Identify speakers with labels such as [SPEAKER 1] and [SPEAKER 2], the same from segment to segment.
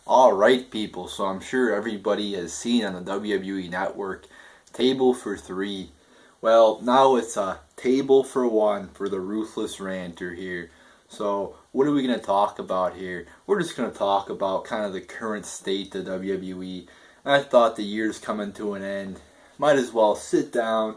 [SPEAKER 1] Alright, people, so I'm sure everybody has seen on the WWE Network Table for Three. Well, now it's a table for one for the Ruthless Ranter here. So, what are we going to talk about here? We're just going to talk about kind of the current state of WWE. I thought the year's coming to an end. Might as well sit down,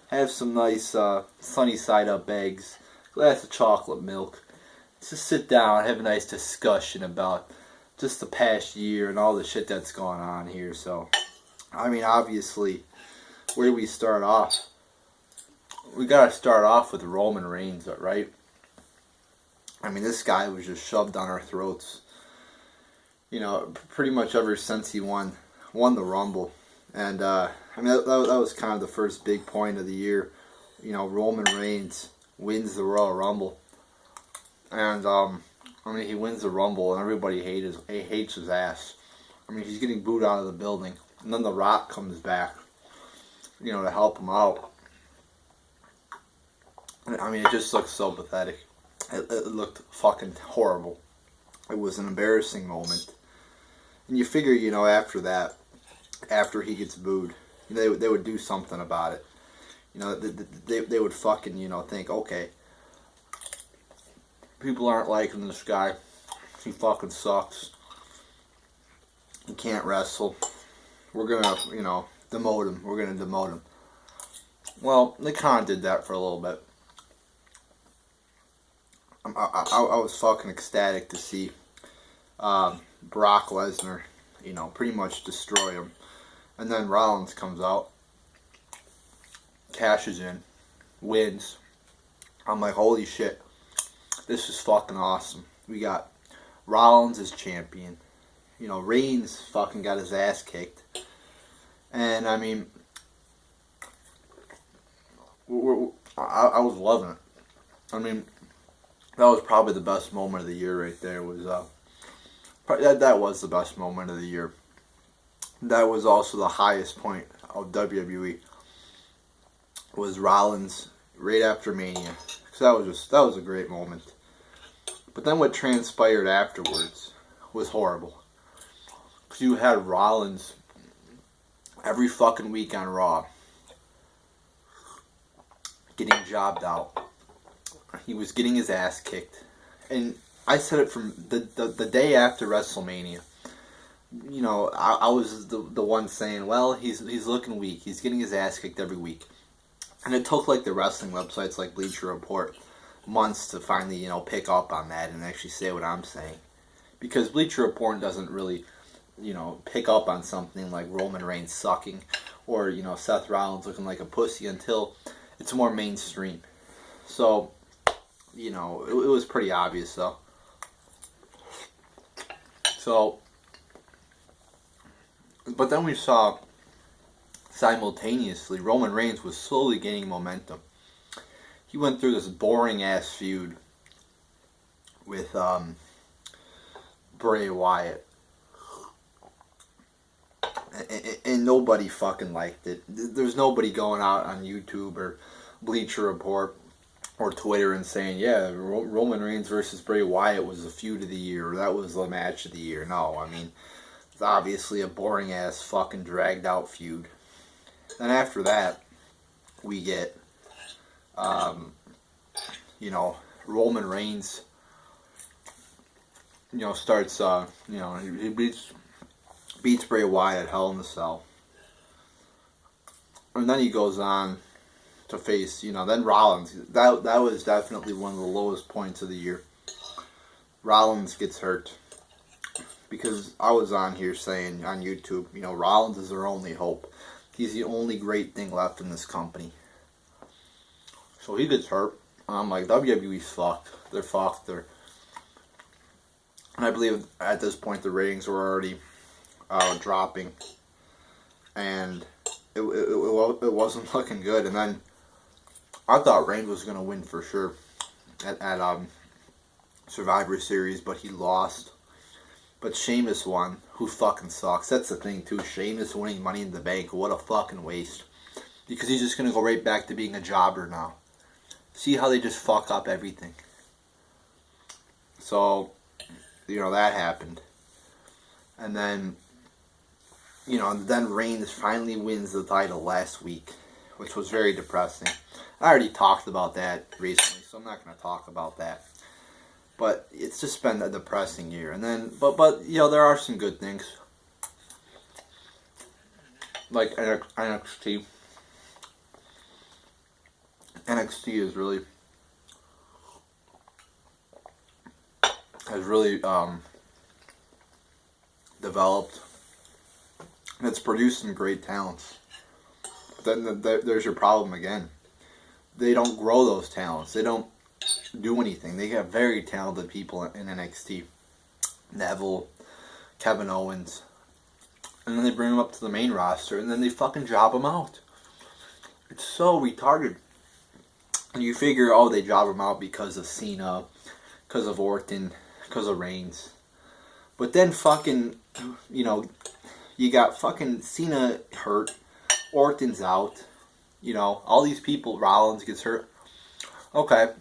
[SPEAKER 1] have some nice sunny side up eggs, glass of chocolate milk. Just sit down, have a nice discussion about just the past year and all the shit that's going on here. So, I mean, obviously, where do we start off? We gotta start off with Roman Reigns, right? I mean, this guy was just shoved down our throats. You know, pretty much ever since he won the Rumble, and I mean that was kind of the first big point of the year. You know, Roman Reigns wins the Royal Rumble, and I mean, he wins the Rumble, and everybody hates his ass. I mean, he's getting booed out of the building, and then The Rock comes back, you know, to help him out. I mean, it just looks so pathetic. It looked fucking horrible. It was an embarrassing moment. And you figure, you know, after that, after he gets booed, they would do something about it. You know, they would fucking, you know, think, okay, people aren't liking this guy. He fucking sucks. He can't wrestle. We're gonna, you know, demote him. We're gonna demote him. Well, they kind of did that for a little bit. I was fucking ecstatic to see Brock Lesnar, you know, pretty much destroy him. And then Rollins comes out, cashes in, wins. I'm like, holy shit. This is fucking awesome. We got Rollins as champion. You know, Reigns fucking got his ass kicked. And, I mean, I was loving it. I mean, that was probably the best moment of the year right there. That was the best moment of the year. That was also the highest point of WWE. Was Rollins right after Mania. So that was a great moment. But then what transpired afterwards was horrible. Because you had Rollins every fucking week on Raw getting jobbed out. He was getting his ass kicked. And I said it from the day after WrestleMania. You know, I was the one saying, well, he's looking weak. He's getting his ass kicked every week. And it took like the wrestling websites like Bleacher Report months to finally, you know, pick up on that and actually say what I'm saying. Because Bleacher Report doesn't really, you know, pick up on something like Roman Reigns sucking or, you know, Seth Rollins looking like a pussy until it's more mainstream. So, you know, it was pretty obvious though. So, but then we saw simultaneously Roman Reigns was slowly gaining momentum. He went through this boring ass feud with Bray Wyatt. And nobody fucking liked it. There's nobody going out on YouTube or Bleacher Report or Twitter and saying, yeah, Roman Reigns versus Bray Wyatt was the feud of the year, or that was the match of the year. No, I mean, it's obviously a boring ass fucking dragged out feud. Then after that, we get, you know, Roman Reigns, you know, starts, you know, he beats Bray Wyatt at Hell in the Cell. And then he goes on to face, you know, then Rollins. That was definitely one of the lowest points of the year. Rollins gets hurt. Because I was on here saying on YouTube, you know, Rollins is their only hope. He's the only great thing left in this company. So he gets hurt. I'm like, WWE's fucked. They're fucked. And I believe at this point the ratings were already dropping. And it wasn't looking good. And then I thought Reigns was going to win for sure at Survivor Series, but he lost. But Sheamus won, who fucking sucks. That's the thing, too. Sheamus winning Money in the Bank. What a fucking waste. Because he's just going to go right back to being a jobber now. See how they just fuck up everything. So, you know, that happened. And then, then Reigns finally wins the title last week, which was very depressing. I already talked about that recently, so I'm not going to talk about that. But it's just been a depressing year. And then, but there are some good things. Like NXT. NXT has really developed. And it's produced some great talents. Then there's your problem again. They don't grow those talents. They don't do anything. They have very talented people in NXT. Neville, Kevin Owens. And then they bring them up to the main roster and then they fucking job them out. It's so retarded. And you figure, they job them out because of Cena, because of Orton, because of Reigns. But then fucking, you got fucking Cena hurt, Orton's out, all these people, Rollins gets hurt. Okay,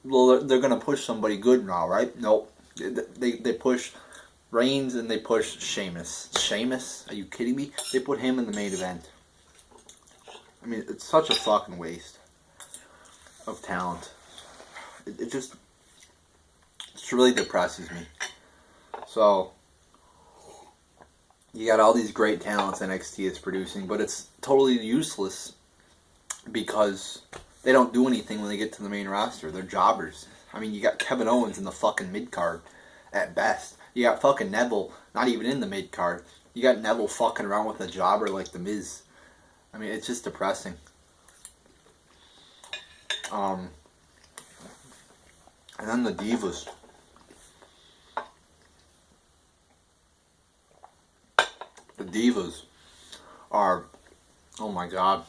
[SPEAKER 1] well, they're going to push somebody good now, right? Nope. They push Reigns and they push Sheamus. Sheamus? Are you kidding me? They put him in the main event. I mean, it's such a fucking waste of talent. It just really depresses me. So, you got all these great talents NXT is producing, but it's totally useless because they don't do anything when they get to the main roster. They're jobbers. I mean, you got Kevin Owens in the fucking mid-card at best. You got fucking Neville not even in the mid-card. You got Neville fucking around with a jobber like The Miz. I mean, it's just depressing. And then the Divas. The Divas are, oh my god.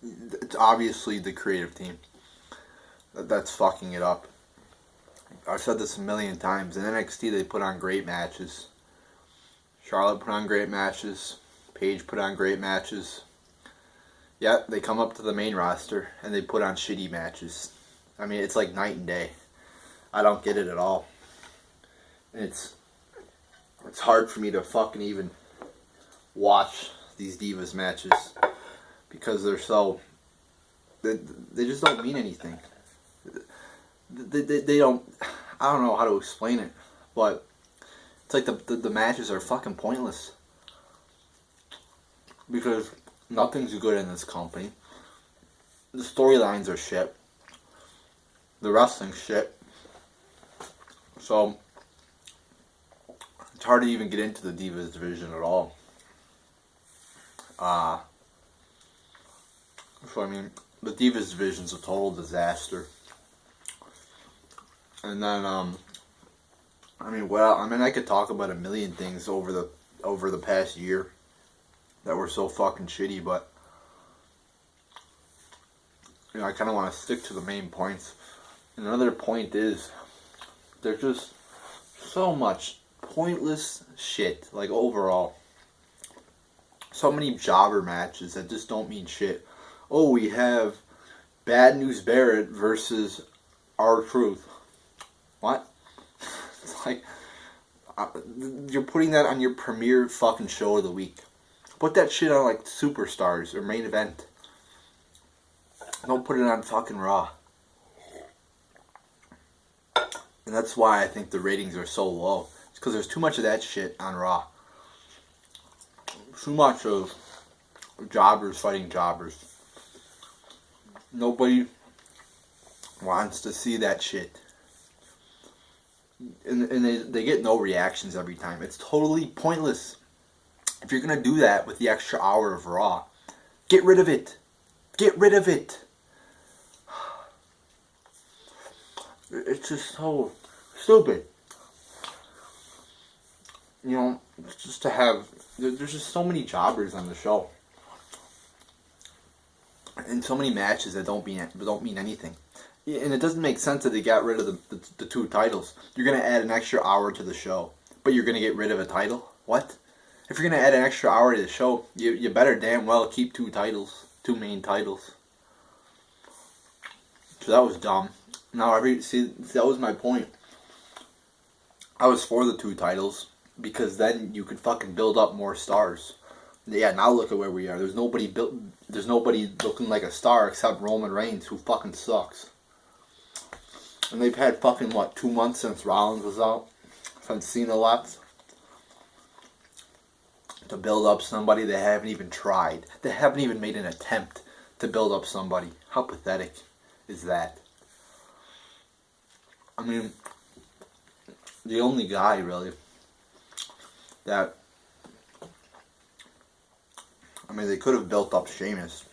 [SPEAKER 1] It's obviously the creative team that's fucking it up. I've said this a million times. In NXT, they put on great matches. Charlotte put on great matches. Paige put on great matches. Yet, they come up to the main roster and they put on shitty matches. I mean, it's like night and day. I don't get it at all. And it's hard for me to fucking even watch these Divas matches because they're so... They just don't mean anything. They don't... I don't know how to explain it, but it's like the matches are fucking pointless. Because nothing's good in this company. The storylines are shit. The wrestling's shit. So, it's hard to even get into the Divas division at all. So, I mean, the Divas division's a total disaster. And then, I could talk about a million things over the past year that were so fucking shitty, but I kind of want to stick to the main points. And another point is, there's just so much pointless shit, like overall. So many jobber matches that just don't mean shit. Oh, we have Bad News Barrett versus R-Truth. What? It's like, you're putting that on your premiere fucking show of the week. Put that shit on like Superstars or Main Event. Don't put it on fucking Raw. And that's why I think the ratings are so low. It's because there's too much of that shit on Raw. Too much of jobbers fighting jobbers. Nobody wants to see that shit. And they get no reactions every time. It's totally pointless. If you're going to do that with the extra hour of Raw, get rid of it. Get rid of it. It's just so stupid. Just to have... There's just so many jobbers on the show. And so many matches that don't mean anything. And it doesn't make sense that they got rid of the two titles. You're going to add an extra hour to the show, but you're going to get rid of a title? What? If you're going to add an extra hour to the show, you better damn well keep two main titles. So that was dumb. Now, that was my point. I was for the 2 titles because then you could fucking build up more stars. Yeah, now look at where we are. There's nobody built. There's nobody looking like a star except Roman Reigns, who fucking sucks. And they've had fucking, what, 2 months since Rollins was out? Since Cena left? To build up somebody they haven't even tried. They haven't even made an attempt to build up somebody. How pathetic is that? I mean, the only guy, really, that... I mean, they could have built up Sheamus.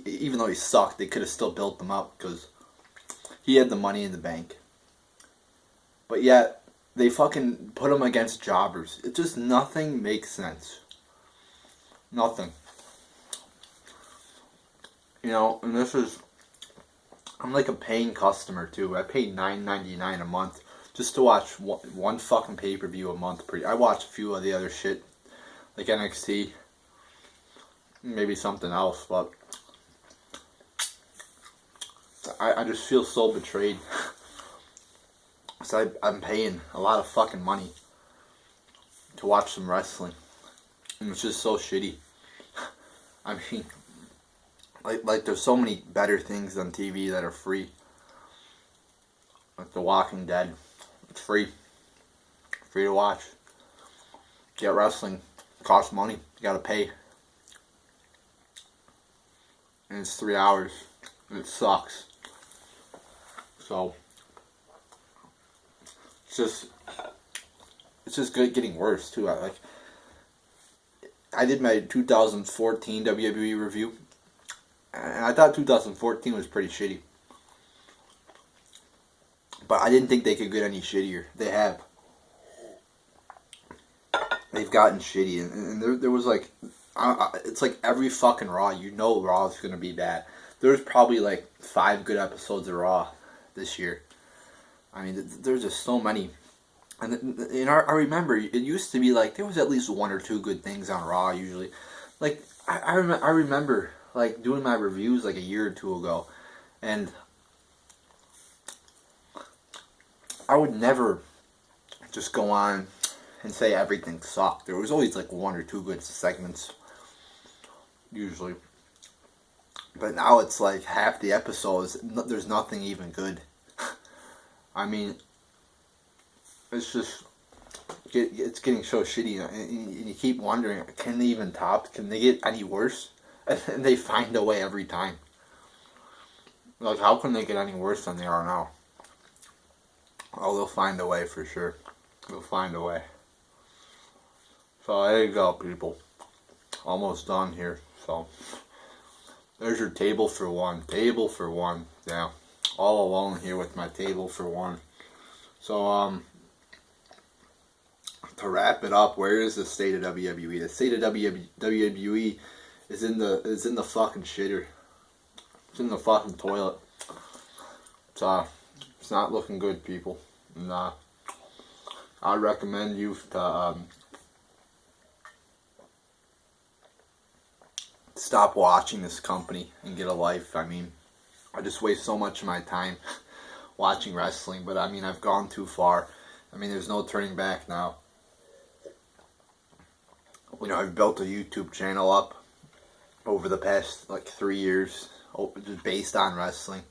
[SPEAKER 1] Even though he sucked, they could have still built him up because he had the money in the bank. But yet, they fucking put him against jobbers. It just, nothing makes sense. Nothing. You know, and this is... I'm like a paying customer, too. I pay $9.99 a month just to watch one fucking pay-per-view a month. I watch a few of the other shit, like NXT. Maybe something else, but I just feel so betrayed. So I'm paying a lot of fucking money to watch some wrestling, and it's just so shitty. I mean, like there's so many better things on TV that are free, like The Walking Dead. It's free to watch. Get wrestling, costs money. You gotta pay. And it's 3 hours, and it sucks. So it's just getting worse too. I did my 2014 WWE review, and I thought 2014 was pretty shitty, but I didn't think they could get any shittier. They have. They've gotten shitty, and there was like. It's like every fucking Raw, you know Raw is going to be bad. There's probably like 5 good episodes of Raw this year. I mean, there's just so many. And I remember, it used to be like, there was at least 1 or 2 good things on Raw usually. Like, I remember like doing my reviews like a year or 2 ago. And I would never just go on and say everything sucked. There was always like 1 or 2 good segments. Usually. But now it's like half the episodes, there's nothing even good. I mean, it's just, it's getting so shitty, and you keep wondering, can they even top? Can they get any worse? And they find a way every time. Like, how can they get any worse than they are now? Oh, they'll find a way for sure. They'll find a way. So there you go, people. Almost done here. So there's your table for one. Table for one. Yeah. All alone here with my table for one. So to wrap it up, where is the state of WWE? The state of WWE is in the fucking shitter. It's in the fucking toilet. It's not looking good, people. And I recommend you to stop watching this company and get a life. I mean, I just waste so much of my time watching wrestling, but I mean, I've gone too far. I mean, there's no turning back now. You know, I've built a YouTube channel up over the past like 3 years, just based on wrestling.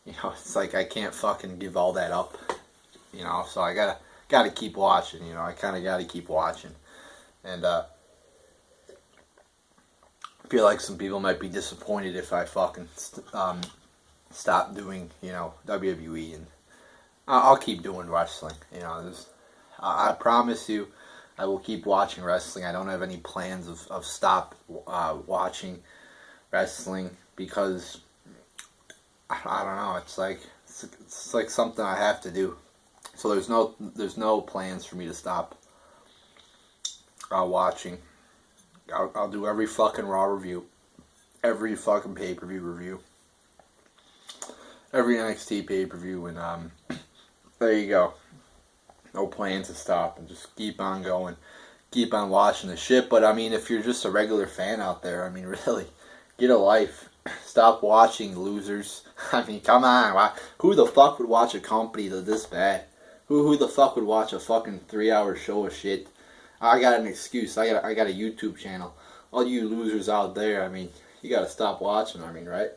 [SPEAKER 1] You know, it's like I can't fucking give all that up. You know, so I gotta keep watching. You know, I kind of gotta keep watching, and I feel like some people might be disappointed if I fucking stop doing, you know, WWE, and I'll keep doing wrestling. You know, I promise you, I will keep watching wrestling. I don't have any plans of stop watching wrestling because I don't know. It's like something I have to do. So there's no plans for me to stop watching. I'll do every fucking Raw review, every fucking pay-per-view review, every NXT pay-per-view, and there you go. No plans to stop, and just keep on going, keep on watching the shit. But I mean, if you're just a regular fan out there, I mean, really, get a life. Stop watching losers. I mean, come on. Who the fuck would watch a company that's this bad? Who the fuck would watch a fucking 3-hour show of shit? I got an excuse. I got a YouTube channel. All you losers out there, I mean, you gotta stop watching. I mean, right?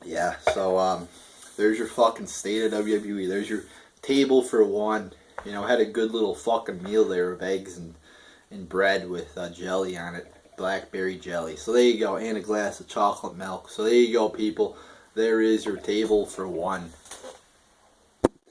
[SPEAKER 1] Yeah. So there's your fucking state of WWE. There's your table for one. You know, had a good little fucking meal there of eggs and bread with jelly on it, blackberry jelly. So there you go, and a glass of chocolate milk. So there you go, people. There is your table for one.